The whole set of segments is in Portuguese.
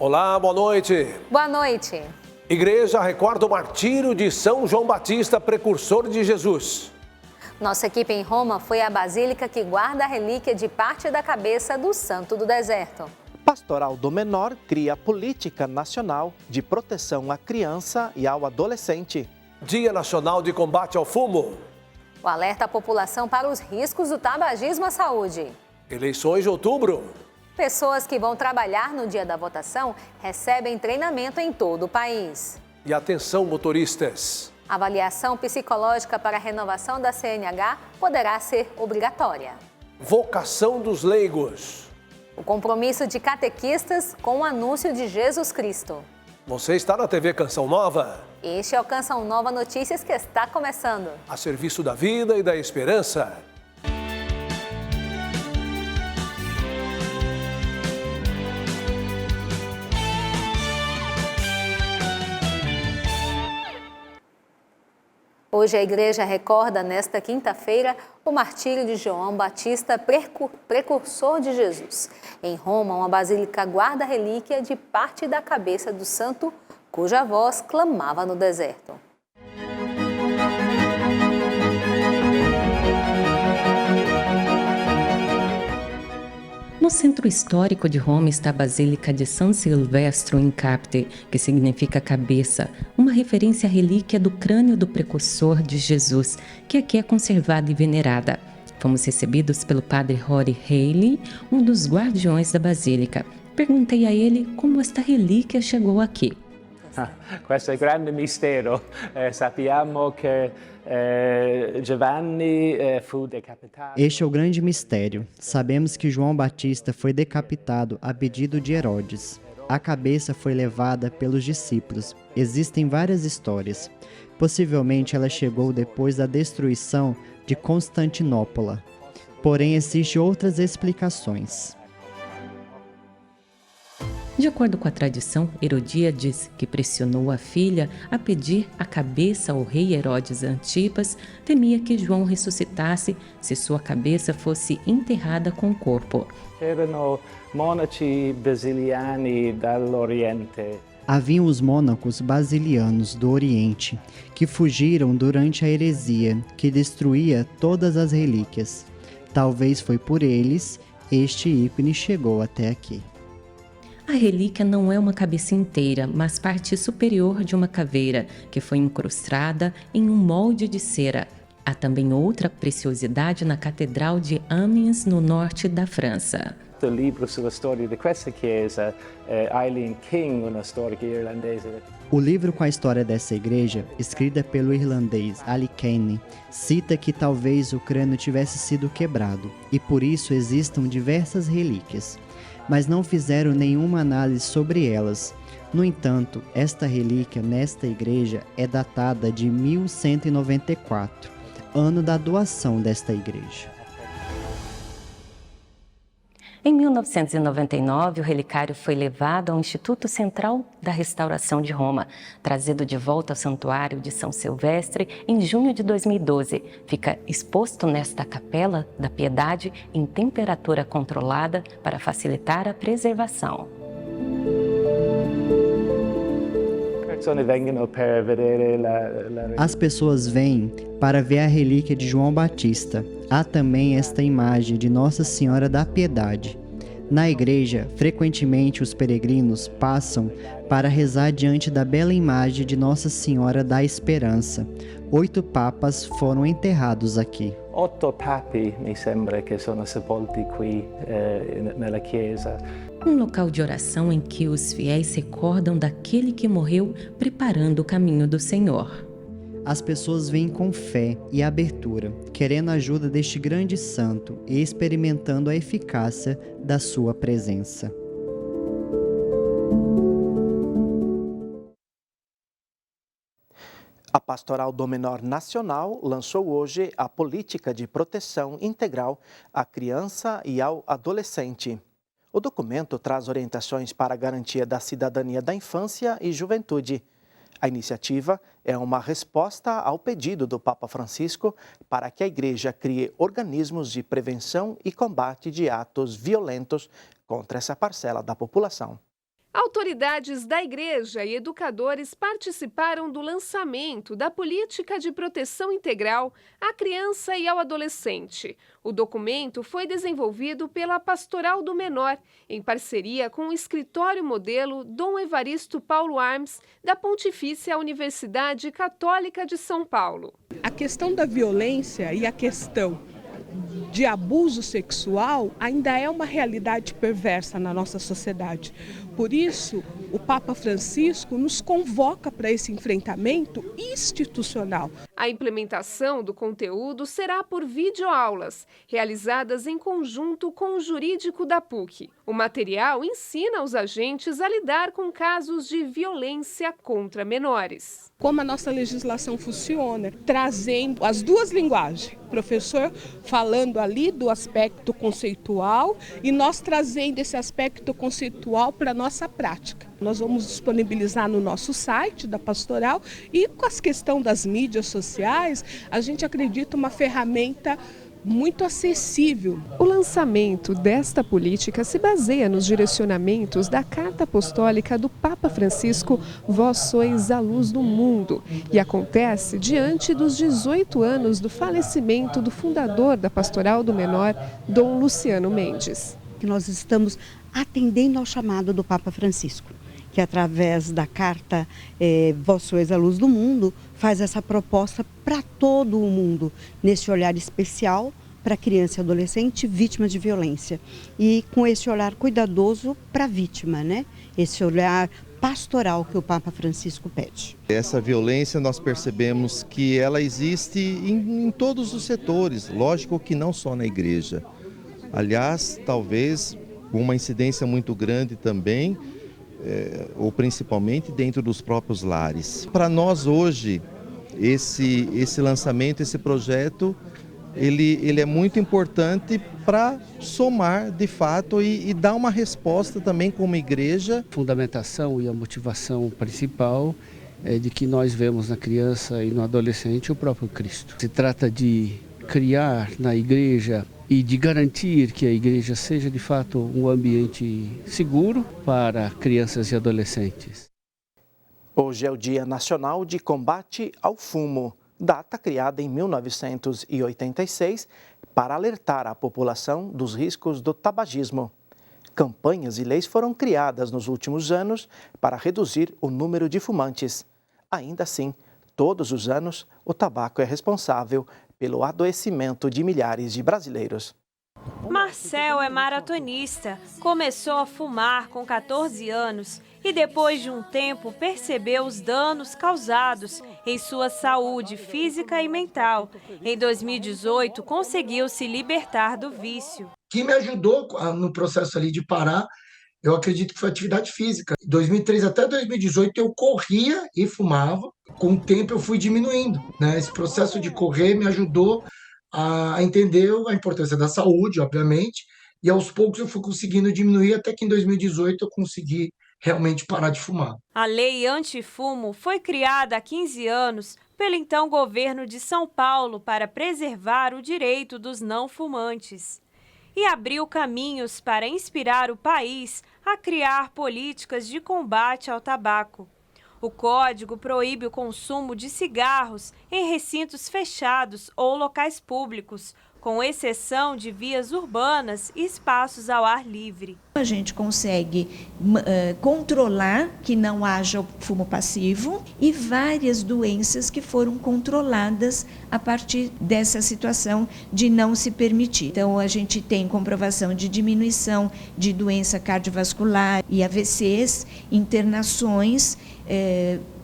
Olá, boa noite. Boa noite. Igreja recorda o martírio de São João Batista, precursor de Jesus. Nossa equipe em Roma foi à basílica que guarda a relíquia de parte da cabeça do Santo do Deserto. Pastoral do Menor cria política nacional de proteção à criança e ao adolescente. Dia Nacional de Combate ao Fumo. O alerta à população para os riscos do tabagismo à saúde. Eleições de outubro. Pessoas que vão trabalhar no dia da votação recebem treinamento em todo o país. E atenção, motoristas. Avaliação psicológica para a renovação da CNH poderá ser obrigatória. Vocação dos leigos. O compromisso de catequistas com o anúncio de Jesus Cristo. Você está na TV Canção Nova? Este é o Canção Nova Notícias que está começando. A serviço da vida e da esperança. Hoje a igreja recorda, nesta quinta-feira, o martírio de João Batista, precursor de Jesus. Em Roma, uma basílica guarda a relíquia de parte da cabeça do santo, cuja voz clamava no deserto. No centro histórico de Roma está a Basílica de San Silvestro in Capite, que significa cabeça, uma referência à relíquia do crânio do precursor de Jesus, que aqui é conservada e venerada. Fomos recebidos pelo padre Rory Haley, um dos guardiões da Basílica. Perguntei a ele como esta relíquia chegou aqui. Questo è il grande mistero. Sappiamo che Giovanni fu decapitato. Este é o grande mistério. Sabemos que João Batista foi decapitado a pedido de Herodes. A cabeça foi levada pelos discípulos. Existem várias histórias. Possivelmente ela chegou depois da destruição de Constantinopla. Porém, existem outras explicações. De acordo com a tradição, Herodíades, que pressionou a filha a pedir a cabeça ao rei Herodes Antipas, temia que João ressuscitasse se sua cabeça fosse enterrada com o corpo. Erano monaci basiliani dall'Oriente. Haviam os mônacos basilianos do Oriente, que fugiram durante a heresia, que destruía todas as relíquias. Talvez foi por eles este ícone chegou até aqui. A relíquia não é uma cabeça inteira, mas parte superior de uma caveira, que foi incrustada em um molde de cera. Há também outra preciosidade na Catedral de Amiens, no norte da França. Il libro sulla storia di questa chiesa, Eileen King, una storica irlandese. O livro com a história dessa igreja, escrita pelo irlandês Ali Kenny, cita que talvez o crânio tivesse sido quebrado, e por isso existam diversas relíquias. Mas não fizeram nenhuma análise sobre elas. No entanto, esta relíquia nesta igreja é datada de 1194, ano da doação desta igreja. Em 1999, o relicário foi levado ao Instituto Central da Restauração de Roma, trazido de volta ao Santuário de São Silvestre em junho de 2012. Fica exposto nesta Capela da Piedade em temperatura controlada para facilitar a preservação. As pessoas vêm para ver a relíquia de João Batista. Há também esta imagem de Nossa Senhora da Piedade. Na igreja, frequentemente os peregrinos passam para rezar diante da bela imagem de Nossa Senhora da Esperança. 8 papas foram enterrados aqui. 8 papi, mi sembra, che sono sepolti qui nella chiesa. Um local de oração em que os fiéis recordam daquele que morreu preparando o caminho do Senhor. As pessoas vêm com fé e abertura, querendo a ajuda deste grande santo e experimentando a eficácia da sua presença. A Pastoral do Menor Nacional lançou hoje a Política de Proteção Integral à Criança e ao Adolescente. O documento traz orientações para a garantia da cidadania da infância e juventude. A iniciativa é uma resposta ao pedido do Papa Francisco para que a Igreja crie organismos de prevenção e combate de atos violentos contra essa parcela da população. Autoridades da igreja e educadores participaram do lançamento da Política de Proteção Integral à Criança e ao Adolescente. O documento foi desenvolvido pela Pastoral do Menor, em parceria com o escritório modelo Dom Evaristo Paulo Arms, da Pontifícia Universidade Católica de São Paulo. A questão da violência e a questão de abuso sexual ainda é uma realidade perversa na nossa sociedade. Por isso, o Papa Francisco nos convoca para esse enfrentamento institucional. A implementação do conteúdo será por videoaulas, realizadas em conjunto com o jurídico da PUC. O material ensina os agentes a lidar com casos de violência contra menores. Como a nossa legislação funciona, trazendo as duas linguagens. O professor falando ali do aspecto conceitual e nós trazendo esse aspecto conceitual para a nossa prática. Nós vamos disponibilizar no nosso site da Pastoral e com a questão das mídias sociais, a gente acredita uma ferramenta muito acessível. O lançamento desta política se baseia nos direcionamentos da Carta Apostólica do Papa Francisco, Vós sois a luz do mundo, e acontece diante dos 18 anos do falecimento do fundador da Pastoral do Menor, Dom Luciano Mendes. Nós estamos atendendo ao chamado do Papa Francisco, que através da carta Vós sois a luz do mundo, faz essa proposta para todo o mundo, nesse olhar especial para criança e adolescente vítima de violência. E com esse olhar cuidadoso para a vítima, né? Esse olhar pastoral que o Papa Francisco pede. Essa violência nós percebemos que ela existe em todos os setores, lógico que não só na igreja. Aliás, talvez uma incidência muito grande também, ou principalmente dentro dos próprios lares. Para nós hoje, esse lançamento, esse projeto, ele é muito importante para somar de fato e dar uma resposta também como igreja. A fundamentação e a motivação principal é de que nós vemos na criança e no adolescente o próprio Cristo. Se trata de criar na igreja e de garantir que a igreja seja de fato um ambiente seguro para crianças e adolescentes. Hoje é o Dia Nacional de Combate ao Fumo, data criada em 1986 para alertar a população dos riscos do tabagismo. Campanhas e leis foram criadas nos últimos anos para reduzir o número de fumantes. Ainda assim, todos os anos, o tabaco é responsável pelo adoecimento de milhares de brasileiros. Marcel é maratonista, começou a fumar com 14 anos e depois de um tempo percebeu os danos causados em sua saúde física e mental. Em 2018, conseguiu se libertar do vício. O que me ajudou no processo ali de parar, eu acredito que foi atividade física. De 2003 até 2018 eu corria e fumava. Com o tempo eu fui diminuindo, né? Esse processo de correr me ajudou a entender a importância da saúde, obviamente, e aos poucos eu fui conseguindo diminuir até que em 2018 eu consegui realmente parar de fumar. A lei antifumo foi criada há 15 anos pelo então governo de São Paulo para preservar o direito dos não fumantes. E abriu caminhos para inspirar o país a criar políticas de combate ao tabaco. O Código proíbe o consumo de cigarros em recintos fechados ou locais públicos, com exceção de vias urbanas e espaços ao ar livre. A gente consegue controlar que não haja o fumo passivo e várias doenças que foram controladas a partir dessa situação de não se permitir. Então, a gente tem comprovação de diminuição de doença cardiovascular e AVCs, internações.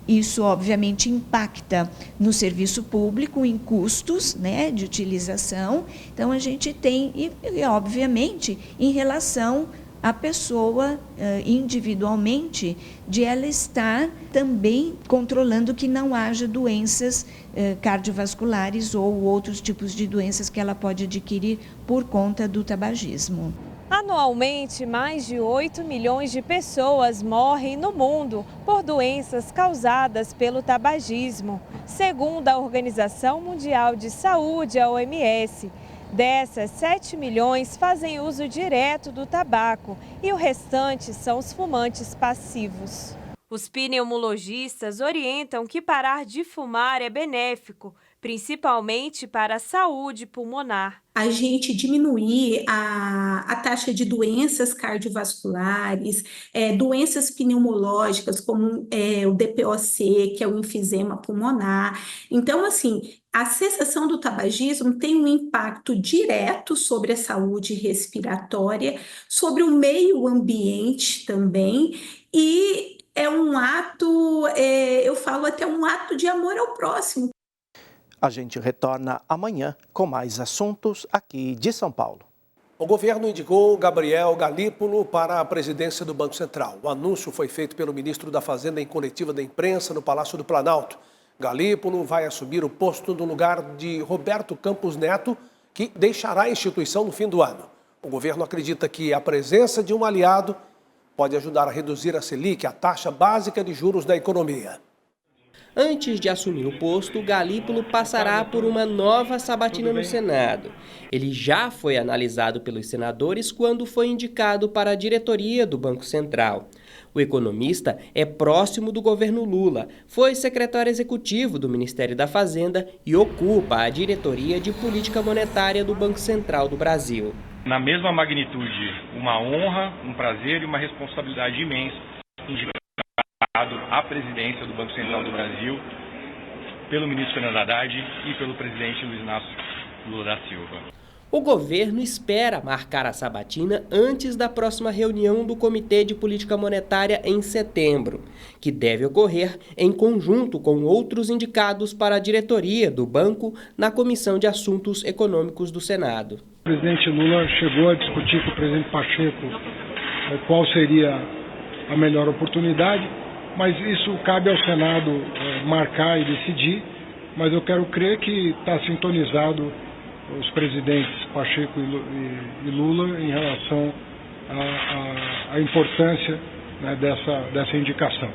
Isso, obviamente, impacta no serviço público, em custos, né, de utilização. Então, a gente tem, e obviamente, em relação à pessoa individualmente, de ela estar também controlando que não haja doenças cardiovasculares ou outros tipos de doenças que ela pode adquirir por conta do tabagismo. Anualmente, mais de 8 milhões de pessoas morrem no mundo por doenças causadas pelo tabagismo, segundo a Organização Mundial de Saúde, a OMS. Dessas, 7 milhões fazem uso direto do tabaco e o restante são os fumantes passivos. Os pneumologistas orientam que parar de fumar é benéfico, principalmente para a saúde pulmonar. A gente diminuir a taxa de doenças cardiovasculares, doenças pneumológicas, como o DPOC, que é o enfisema pulmonar. Então, assim, a cessação do tabagismo tem um impacto direto sobre a saúde respiratória, sobre o meio ambiente também, e é um ato, eu falo até um ato de amor ao próximo. A gente retorna amanhã com mais assuntos aqui de São Paulo. O governo indicou Gabriel Galípolo para a presidência do Banco Central. O anúncio foi feito pelo ministro da Fazenda em coletiva da imprensa no Palácio do Planalto. Galípolo vai assumir o posto no lugar de Roberto Campos Neto, que deixará a instituição no fim do ano. O governo acredita que a presença de um aliado pode ajudar a reduzir a Selic, a taxa básica de juros da economia. Antes de assumir o posto, Galípolo passará por uma nova sabatina no Senado. Ele já foi analisado pelos senadores quando foi indicado para a diretoria do Banco Central. O economista é próximo do governo Lula, foi secretário executivo do Ministério da Fazenda e ocupa a diretoria de política monetária do Banco Central do Brasil. Na mesma magnitude, uma honra, um prazer e uma responsabilidade imensa indicado à presidência do Banco Central do Brasil pelo ministro Fernando Haddad e pelo presidente Luiz Inácio Lula da Silva. O governo espera marcar a sabatina antes da próxima reunião do Comitê de Política Monetária em setembro, que deve ocorrer em conjunto com outros indicados para a diretoria do banco na Comissão de Assuntos Econômicos do Senado. O presidente Lula chegou a discutir com o presidente Pacheco qual seria a melhor oportunidade, mas isso cabe ao Senado marcar e decidir, mas eu quero crer que está sintonizado os presidentes Pacheco e Lula em relação à importância, né, dessa indicação.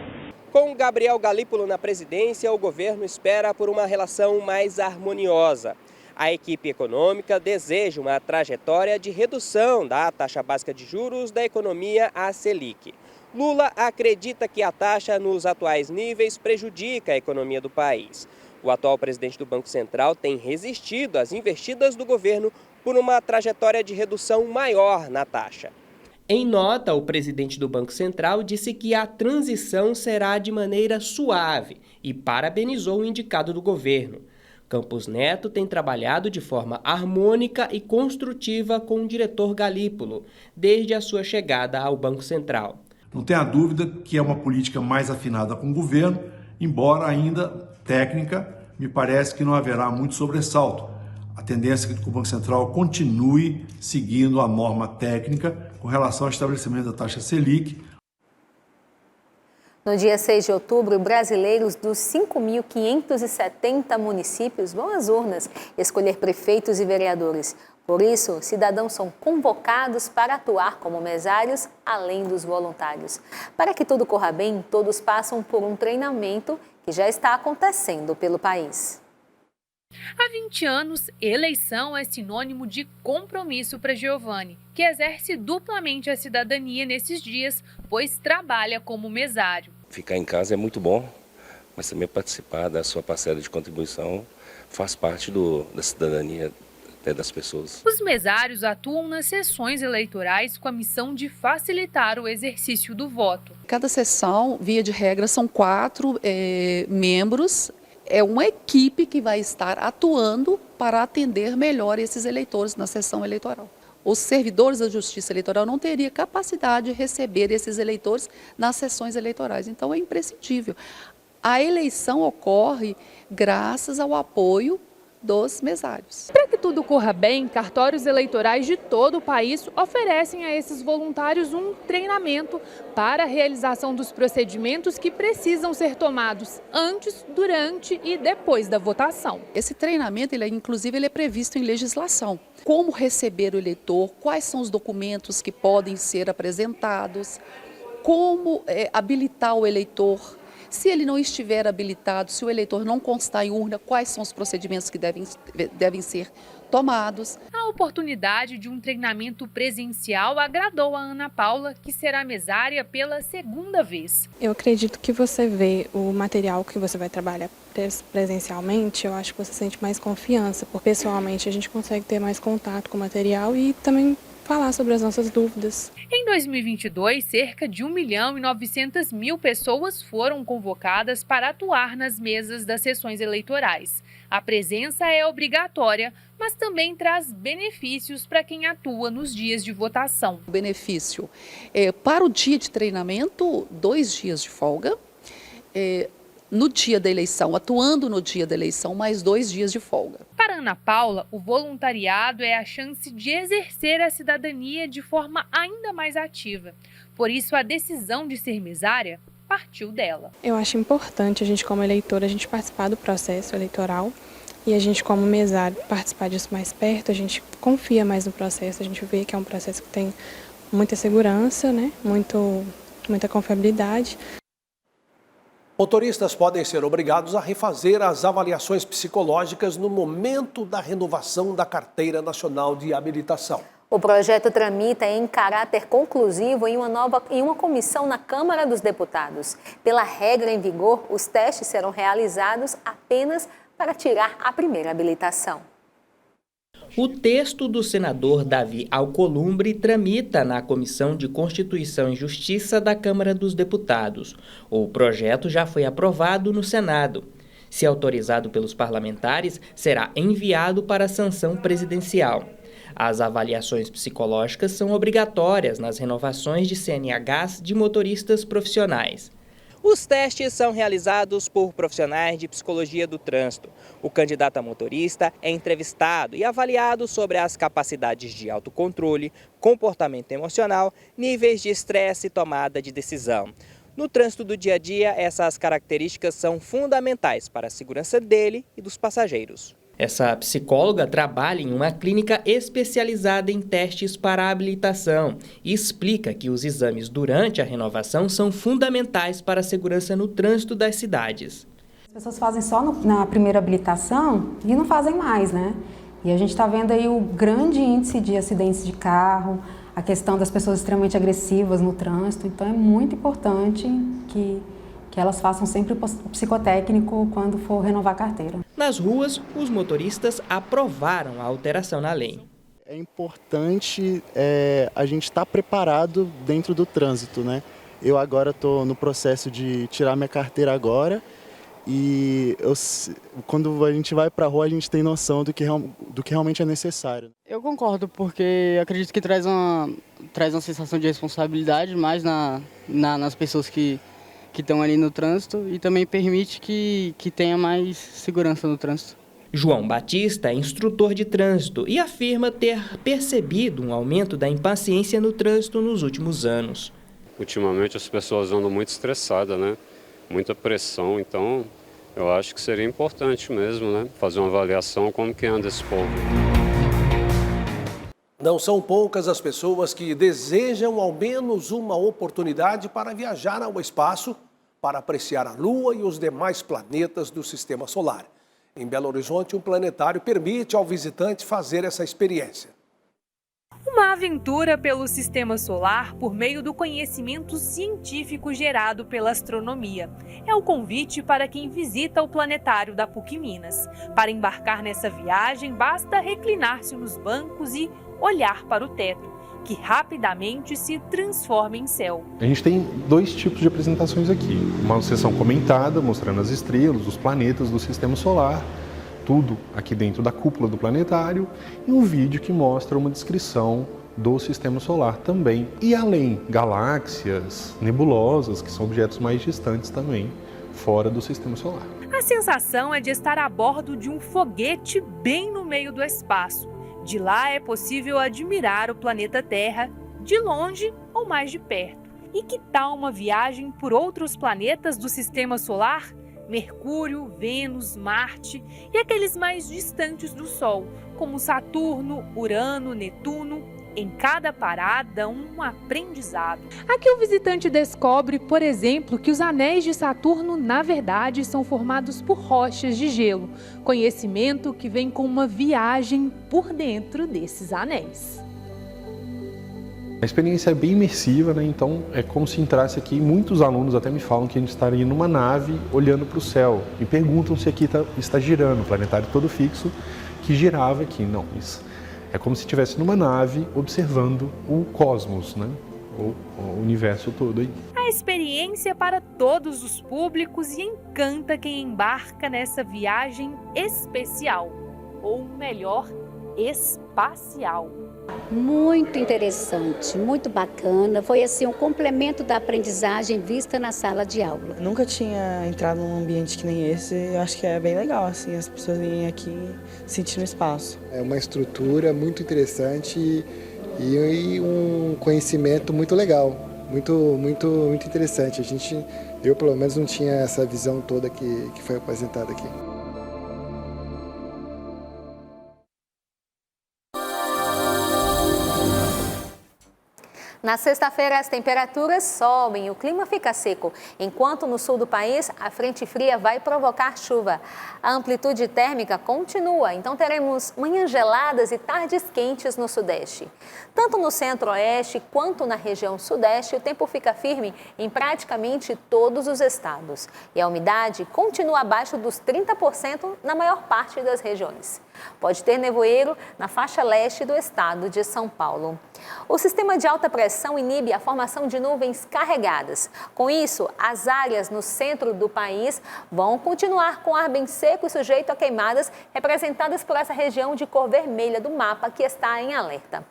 Com Gabriel Galípolo na presidência, o governo espera por uma relação mais harmoniosa. A equipe econômica deseja uma trajetória de redução da taxa básica de juros da economia, a Selic. Lula acredita que a taxa nos atuais níveis prejudica a economia do país. O atual presidente do Banco Central tem resistido às investidas do governo por uma trajetória de redução maior na taxa. Em nota, o presidente do Banco Central disse que a transição será de maneira suave e parabenizou o indicado do governo. Campos Neto tem trabalhado de forma harmônica e construtiva com o diretor Galípolo, desde a sua chegada ao Banco Central. Não tenha dúvida que é uma política mais afinada com o governo, embora ainda técnica, me parece que não haverá muito sobressalto. A tendência é que o Banco Central continue seguindo a norma técnica com relação ao estabelecimento da taxa Selic. No dia 6 de outubro, brasileiros dos 5.570 municípios vão às urnas escolher prefeitos e vereadores. Por isso, cidadãos são convocados para atuar como mesários, além dos voluntários. Para que tudo corra bem, todos passam por um treinamento que já está acontecendo pelo país. Há 20 anos, eleição é sinônimo de compromisso para Giovanni, que exerce duplamente a cidadania nesses dias, pois trabalha como mesário. Ficar em casa é muito bom, mas também participar da sua parcela de contribuição faz parte da cidadania das pessoas. Os mesários atuam nas sessões eleitorais com a missão de facilitar o exercício do voto. Cada sessão, via de regra, são 4 membros. É uma equipe que vai estar atuando para atender melhor esses eleitores na sessão eleitoral. Os servidores da Justiça Eleitoral não teriam capacidade de receber esses eleitores nas sessões eleitorais. Então, é imprescindível. A eleição ocorre graças ao apoio dos mesários. Para que tudo corra bem, cartórios eleitorais de todo o país oferecem a esses voluntários um treinamento para a realização dos procedimentos que precisam ser tomados antes, durante e depois da votação. Esse treinamento, inclusive, ele é previsto em legislação. Como receber o eleitor, quais são os documentos que podem ser apresentados, como habilitar o eleitor. Se ele não estiver habilitado, se o eleitor não constar em urna, quais são os procedimentos que devem ser tomados. A oportunidade de um treinamento presencial agradou a Ana Paula, que será mesária pela segunda vez. Eu acredito que você vê o material que você vai trabalhar presencialmente, eu acho que você sente mais confiança, porque pessoalmente a gente consegue ter mais contato com o material e também falar sobre as nossas dúvidas. Em 2022, cerca de 1.900.000 pessoas foram convocadas para atuar nas mesas das sessões eleitorais. A presença é obrigatória, mas também traz benefícios para quem atua nos dias de votação. O benefício para o dia de treinamento, 2 dias de folga. No dia da eleição, atuando no dia da eleição, mais 2 dias de folga. Para Ana Paula, o voluntariado é a chance de exercer a cidadania de forma ainda mais ativa. Por isso, a decisão de ser mesária partiu dela. Eu acho importante a gente, como eleitora, a gente participar do processo eleitoral e a gente, como mesário, participar disso mais perto. A gente confia mais no processo, a gente vê que é um processo que tem muita segurança, né? Muita confiabilidade. Motoristas podem ser obrigados a refazer as avaliações psicológicas no momento da renovação da Carteira Nacional de Habilitação. O projeto tramita em caráter conclusivo em uma comissão na Câmara dos Deputados. Pela regra em vigor, os testes serão realizados apenas para tirar a primeira habilitação. O texto do senador Davi Alcolumbre tramita na Comissão de Constituição e Justiça da Câmara dos Deputados. O projeto já foi aprovado no Senado. Se autorizado pelos parlamentares, será enviado para a sanção presidencial. As avaliações psicológicas são obrigatórias nas renovações de CNHs de motoristas profissionais. Os testes são realizados por profissionais de psicologia do trânsito. O candidato a motorista é entrevistado e avaliado sobre as capacidades de autocontrole, comportamento emocional, níveis de estresse e tomada de decisão. No trânsito do dia a dia, essas características são fundamentais para a segurança dele e dos passageiros. Essa psicóloga trabalha em uma clínica especializada em testes para a habilitação e explica que os exames durante a renovação são fundamentais para a segurança no trânsito das cidades. As pessoas fazem só na primeira habilitação e não fazem mais, né? E a gente está vendo aí o grande índice de acidentes de carro, a questão das pessoas extremamente agressivas no trânsito. Então é muito importante que elas façam sempre o psicotécnico quando for renovar a carteira. Nas ruas, os motoristas aprovaram a alteração na lei. É importante a gente estar preparado dentro do trânsito, né? Eu agora estou no processo de tirar minha carteira agora e quando a gente vai para a rua a gente tem noção do que realmente é necessário. Eu concordo, porque acredito que traz uma sensação de responsabilidade mais nas pessoas que estão ali no trânsito e também permite que tenha mais segurança no trânsito. João Batista é instrutor de trânsito e afirma ter percebido um aumento da impaciência no trânsito nos últimos anos. Ultimamente as pessoas andam muito estressadas, né? Muita pressão, então eu acho que seria importante mesmo, né? Fazer uma avaliação como que anda esse povo. Não são poucas as pessoas que desejam ao menos uma oportunidade para viajar ao espaço, para apreciar a Lua e os demais planetas do Sistema Solar. Em Belo Horizonte, um planetário permite ao visitante fazer essa experiência. Uma aventura pelo Sistema Solar por meio do conhecimento científico gerado pela astronomia. É o convite para quem visita o planetário da PUC Minas. Para embarcar nessa viagem, basta reclinar-se nos bancos e olhar para o teto, que rapidamente se transforma em céu. A gente tem 2 tipos de apresentações aqui. Uma sessão comentada, mostrando as estrelas, os planetas do Sistema Solar, tudo aqui dentro da cúpula do planetário, e um vídeo que mostra uma descrição do Sistema Solar também. E além, galáxias, nebulosas, que são objetos mais distantes também, fora do Sistema Solar. A sensação é de estar a bordo de um foguete bem no meio do espaço. De lá é possível admirar o planeta Terra de longe ou mais de perto. E que tal uma viagem por outros planetas do Sistema Solar? Mercúrio, Vênus, Marte e aqueles mais distantes do Sol, como Saturno, Urano, Netuno. Em cada parada, um aprendizado. Aqui o visitante descobre, por exemplo, que os anéis de Saturno, na verdade, são formados por rochas de gelo. Conhecimento que vem com uma viagem por dentro desses anéis. A experiência é bem imersiva, né? Então é como se entrasse aqui. Muitos alunos até me falam que a gente estaria numa nave olhando para o céu e perguntam se aqui está girando, o planetário todo fixo que girava aqui. Não, isso é como se estivesse numa nave observando o cosmos, né? O universo todo aí. A experiência para todos os públicos e encanta quem embarca nessa viagem especial, ou melhor, espacial. Muito interessante, muito bacana. Foi assim um complemento da aprendizagem vista na sala de aula. Nunca tinha entrado num ambiente que nem esse. Eu acho que é bem legal assim as pessoas virem aqui sentindo espaço. É uma estrutura muito interessante e um conhecimento muito legal, muito interessante. Eu pelo menos não tinha essa visão toda que foi apresentada aqui. Na sexta-feira, as temperaturas sobem e o clima fica seco, enquanto no sul do país a frente fria vai provocar chuva. A amplitude térmica continua, então teremos manhãs geladas e tardes quentes no sudeste. Tanto no centro-oeste quanto na região sudeste, o tempo fica firme em praticamente todos os estados. E a umidade continua abaixo dos 30% na maior parte das regiões. Pode ter nevoeiro na faixa leste do estado de São Paulo. O sistema de alta pressão inibe a formação de nuvens carregadas. Com isso, as áreas no centro do país vão continuar com ar bem seco e sujeito a queimadas, representadas por essa região de cor vermelha do mapa que está em alerta.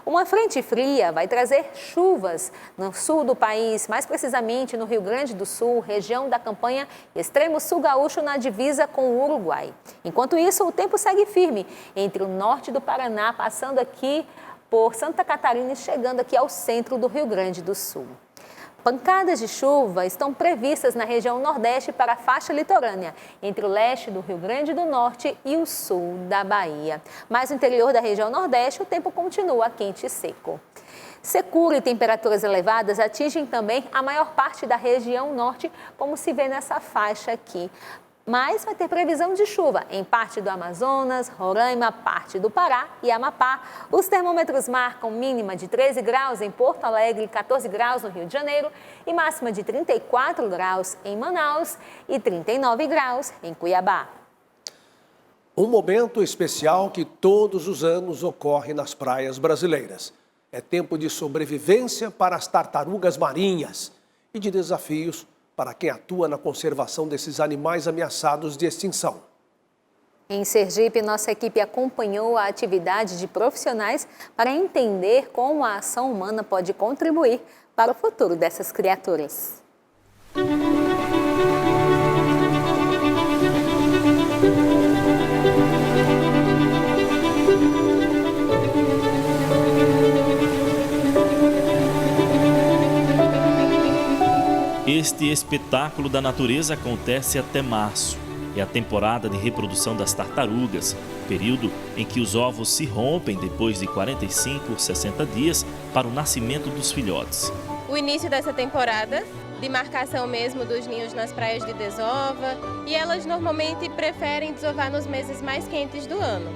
Uma frente fria vai trazer chuvas no sul do país, mais precisamente no Rio Grande do Sul, região da Campanha e extremo sul gaúcho na divisa com o Uruguai. Enquanto isso, o tempo segue firme entre o norte do Paraná, passando aqui por Santa Catarina e chegando aqui ao centro do Rio Grande do Sul. Pancadas de chuva estão previstas na região nordeste para a faixa litorânea, entre o leste do Rio Grande do Norte e o sul da Bahia. Mas no interior da região nordeste, o tempo continua quente e seco. Secura e temperaturas elevadas atingem também a maior parte da região norte, como se vê nessa faixa aqui. Mas vai ter previsão de chuva em parte do Amazonas, Roraima, parte do Pará e Amapá. Os termômetros marcam mínima de 13 graus em Porto Alegre, 14 graus no Rio de Janeiro e máxima de 34 graus em Manaus e 39 graus em Cuiabá. Um momento especial que todos os anos ocorre nas praias brasileiras. É tempo de sobrevivência para as tartarugas marinhas e de desafios para quem atua na conservação desses animais ameaçados de extinção. Em Sergipe, nossa equipe acompanhou a atividade de profissionais para entender como a ação humana pode contribuir para o futuro dessas criaturas. Este espetáculo da natureza acontece até março. É a temporada de reprodução das tartarugas, período em que os ovos se rompem depois de 45 ou 60 dias para o nascimento dos filhotes. O início dessa temporada, de marcação mesmo dos ninhos nas praias de desova, e elas normalmente preferem desovar nos meses mais quentes do ano.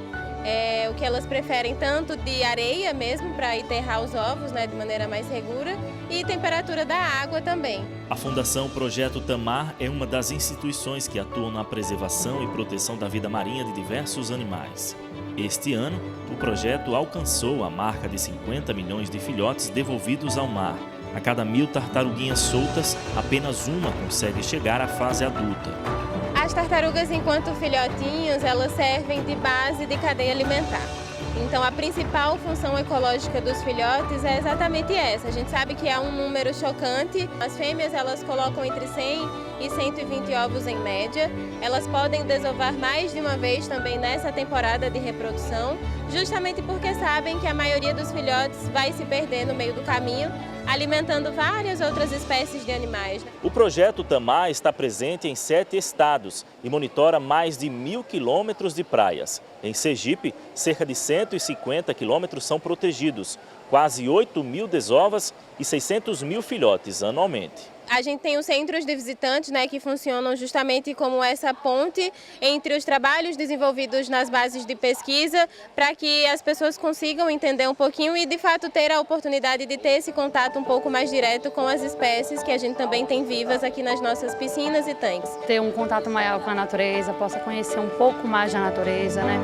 O que elas preferem tanto de areia mesmo para enterrar os ovos, né, de maneira mais segura, e temperatura da água também. A Fundação Projeto Tamar é uma das instituições que atuam na preservação e proteção da vida marinha de diversos animais. Este ano, o projeto alcançou a marca de 50 milhões de filhotes devolvidos ao mar. A cada 1000 tartaruguinhas soltas, apenas uma consegue chegar à fase adulta. As tartarugas, enquanto filhotinhos, elas servem de base de cadeia alimentar. Então, a principal função ecológica dos filhotes é exatamente essa. A gente sabe que é um número chocante. As fêmeas, elas colocam entre 100 e 120 ovos em média. Elas podem desovar mais de uma vez também nessa temporada de reprodução, justamente porque sabem que a maioria dos filhotes vai se perder no meio do caminho, alimentando várias outras espécies de animais. O projeto Tamar está presente em 7 estados e monitora mais de 1000 quilômetros de praias. Em Sergipe, cerca de 150 quilômetros são protegidos, quase 8.000 desovas e 600.000 filhotes anualmente. A gente tem os centros de visitantes, né, que funcionam justamente como essa ponte entre os trabalhos desenvolvidos nas bases de pesquisa para que as pessoas consigam entender um pouquinho e, de fato, ter a oportunidade de ter esse contato um pouco mais direto com as espécies que a gente também tem vivas aqui nas nossas piscinas e tanques. Ter um contato maior com a natureza, possa conhecer um pouco mais da natureza, né?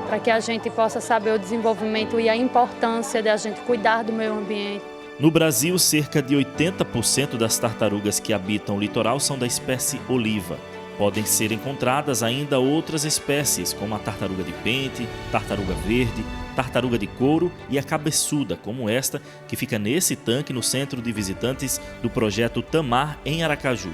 Para que a gente possa saber o desenvolvimento e a importância de a gente cuidar do meio ambiente. No Brasil, cerca de 80% das tartarugas que habitam o litoral são da espécie oliva. Podem ser encontradas ainda outras espécies, como a tartaruga de pente, tartaruga verde, tartaruga de couro e a cabeçuda, como esta, que fica nesse tanque no centro de visitantes do projeto Tamar, em Aracaju.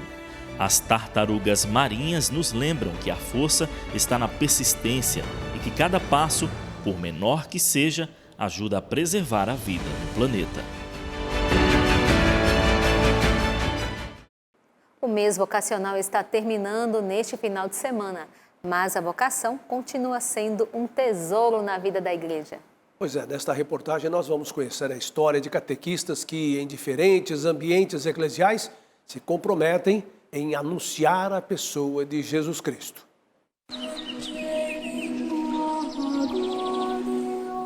As tartarugas marinhas nos lembram que a força está na persistência e que cada passo, por menor que seja, ajuda a preservar a vida no planeta. O mês vocacional está terminando neste final de semana, mas a vocação continua sendo um tesouro na vida da igreja. Pois é, nesta reportagem nós vamos conhecer a história de catequistas que, em diferentes ambientes eclesiais, se comprometem em anunciar a pessoa de Jesus Cristo.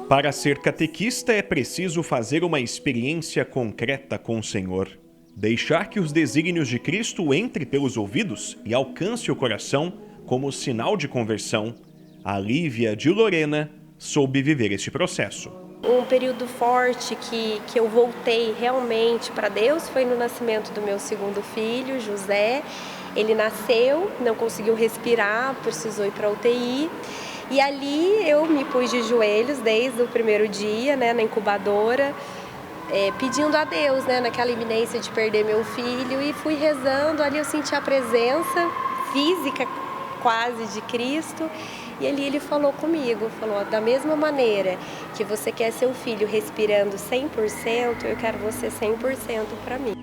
Para ser catequista é preciso fazer uma experiência concreta com o Senhor. Deixar que os desígnios de Cristo entre pelos ouvidos e alcance o coração como sinal de conversão. A Lívia de Lorena soube viver este processo. Um período forte que eu voltei realmente para Deus foi no nascimento do meu segundo filho, José. Ele nasceu, não conseguiu respirar, precisou ir para a UTI. E ali eu me pus de joelhos desde o primeiro dia, né, na incubadora, pedindo a Deus, né, naquela iminência de perder meu filho, e fui rezando. Ali eu senti a presença física quase de Cristo, e ali ele falou comigo, falou: da mesma maneira que você quer seu filho respirando 100%, eu quero você 100% para mim.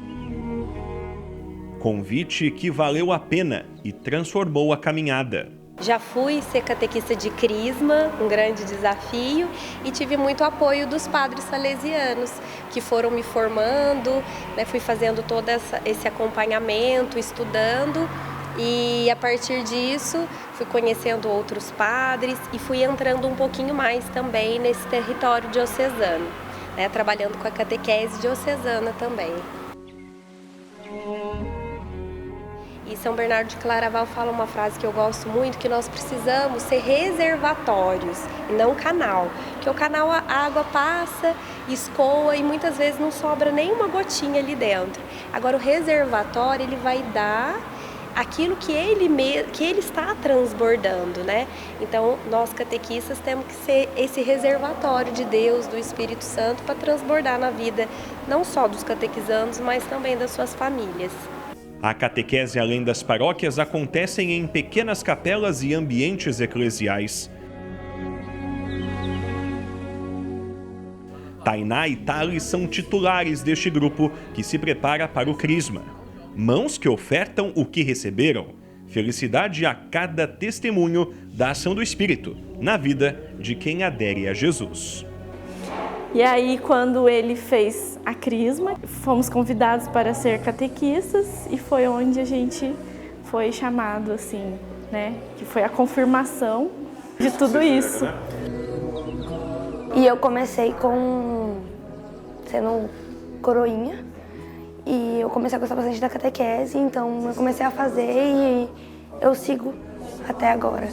Convite que valeu a pena e transformou a caminhada. Já fui ser catequista de crisma, um grande desafio, e tive muito apoio dos padres salesianos, que foram me formando, né, fui fazendo todo esse acompanhamento, estudando, e a partir disso fui conhecendo outros padres e fui entrando um pouquinho mais também nesse território diocesano, né, trabalhando com a catequese diocesana também. E São Bernardo de Claraval fala uma frase que eu gosto muito, que nós precisamos ser reservatórios e não canal. Porque o canal, a água passa, escoa e muitas vezes não sobra nem uma gotinha ali dentro. Agora o reservatório, ele vai dar aquilo que ele está transbordando, né? Então nós catequistas temos que ser esse reservatório de Deus, do Espírito Santo, para transbordar na vida não só dos catequizandos, mas também das suas famílias. A catequese além das paróquias acontecem em pequenas capelas e ambientes eclesiais. Tainá e Thales são titulares deste grupo que se prepara para o Crisma. Mãos que ofertam o que receberam. Felicidade a cada testemunho da ação do Espírito na vida de quem adere a Jesus. E aí, quando ele fez a Crisma, fomos convidados para ser catequistas e foi onde a gente foi chamado, assim, né? Que foi a confirmação de tudo isso. E eu comecei sendo coroinha e eu comecei a gostar bastante da catequese, então eu comecei a fazer e eu sigo até agora.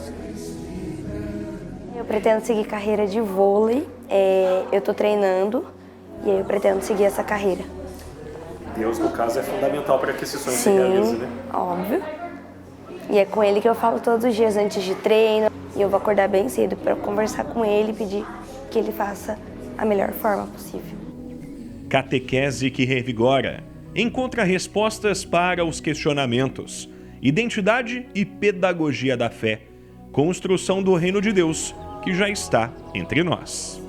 Eu pretendo seguir carreira de vôlei, eu estou treinando e eu pretendo seguir essa carreira. Deus, no caso, é fundamental para que esse sonho se Sim, realize, né? Óbvio. E é com ele que eu falo todos os dias antes de treino. E eu vou acordar bem cedo para conversar com ele e pedir que ele faça a melhor forma possível. Catequese que revigora, encontra respostas para os questionamentos, identidade e pedagogia da fé, construção do reino de Deus que já está entre nós.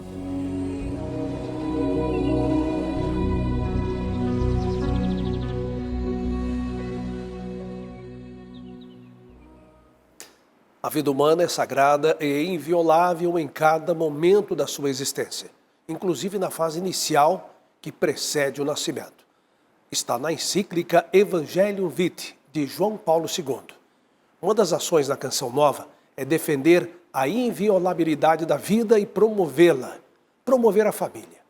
A vida humana é sagrada e inviolável em cada momento da sua existência. inclusive na fase inicial que precede o nascimento. Está na encíclica Evangelium Vitae, de João Paulo II. Uma das ações da Canção Nova é defender a inviolabilidade da vida e promovê-la, promover a família.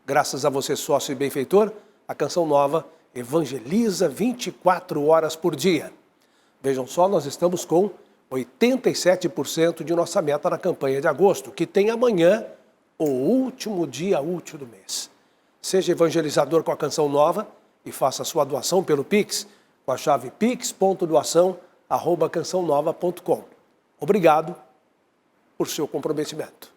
Graças a você, sócio e benfeitor, a Canção Nova evangeliza 24 horas por dia. Vejam só, nós estamos com 87% de nossa meta na campanha de agosto, que tem amanhã o último dia útil do mês. Seja evangelizador com a Canção Nova e faça a sua doação pelo Pix, com a chave pix.doação@cançãonova.com. Obrigado por seu comprometimento.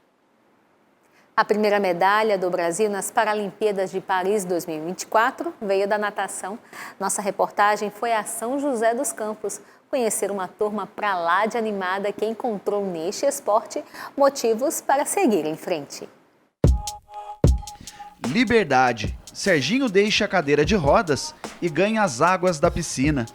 A primeira medalha do Brasil nas Paralimpíadas de Paris 2024 veio da natação. Nossa reportagem foi a São José dos Campos, conhecer uma turma pra lá de animada que encontrou neste esporte motivos para seguir em frente. Liberdade. Serginho deixa a cadeira de rodas e ganha as águas da piscina.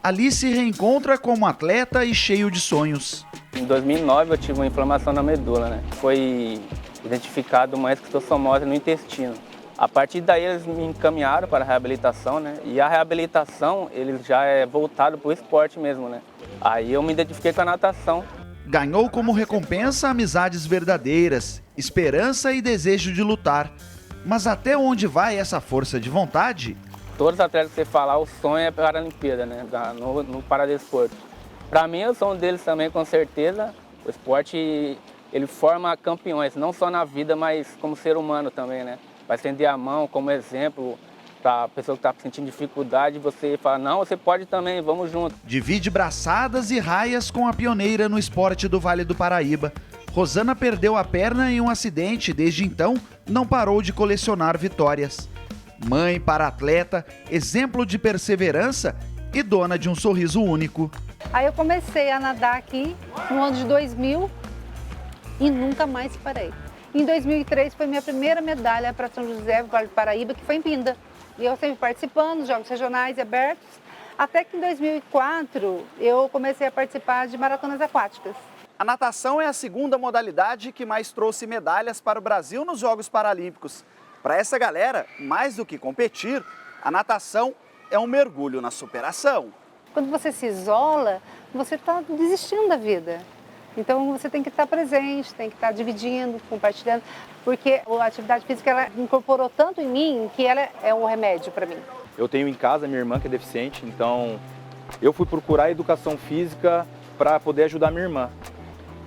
Ali se reencontra como atleta e cheio de sonhos. Em 2009 eu tive uma inflamação na medula, né? Foi identificado uma esquistossomose no intestino. A partir daí eles me encaminharam para a reabilitação, né? E a reabilitação ele já é voltado para o esporte mesmo, né? Aí eu me identifiquei com a natação. Ganhou como recompensa amizades verdadeiras, esperança e desejo de lutar. Mas até onde vai essa força de vontade? Todos os atletas que você falar, o sonho é para a Olimpíada, né? No Paradesporto. Para mim, eu sou um deles também, com certeza. O esporte, ele forma campeões, não só na vida, mas como ser humano também, né? Vai estender a mão como exemplo para a pessoa que está sentindo dificuldade. Você fala, não, você pode também, vamos junto. Divide braçadas e raias com a pioneira no esporte do Vale do Paraíba. Rosana perdeu a perna em um acidente e desde então não parou de colecionar vitórias. Mãe para atleta, exemplo de perseverança e dona de um sorriso único. Aí eu comecei a nadar aqui no ano de 2000 e nunca mais parei. Em 2003 foi minha primeira medalha para São José, Vale do Paraíba, que foi em Pinda. E eu sempre participando dos Jogos Regionais e Abertos, até que em 2004 eu comecei a participar de maratonas aquáticas. A natação é a segunda modalidade que mais trouxe medalhas para o Brasil nos Jogos Paralímpicos. Para essa galera, mais do que competir, a natação é um mergulho na superação. Quando você se isola, você está desistindo da vida. Então você tem que estar presente, tem que estar dividindo, compartilhando, porque a atividade física ela incorporou tanto em mim que ela é um remédio para mim. Eu tenho em casa minha irmã que é deficiente, então eu fui procurar educação física para poder ajudar minha irmã.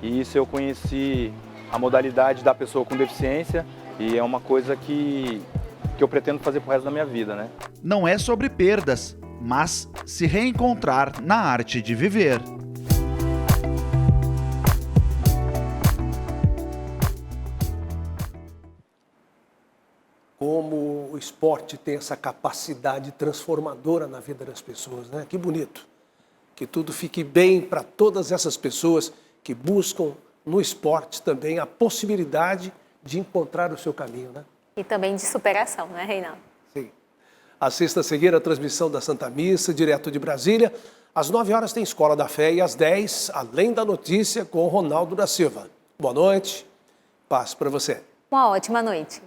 E isso eu conheci a modalidade da pessoa com deficiência e é uma coisa que eu pretendo fazer pro resto da minha vida, né? Não é sobre perdas, mas se reencontrar na arte de viver. Como o esporte tem essa capacidade transformadora na vida das pessoas, né? Que bonito. Que tudo fique bem para todas essas pessoas que buscam no esporte também a possibilidade de encontrar o seu caminho, né? E também de superação, né, Reinaldo? Sim. Assista a seguir a transmissão da Santa Missa, direto de Brasília. Às 9 horas tem Escola da Fé e às 10, Além da Notícia, com Ronaldo da Silva. Boa noite, paz para você. Uma ótima noite.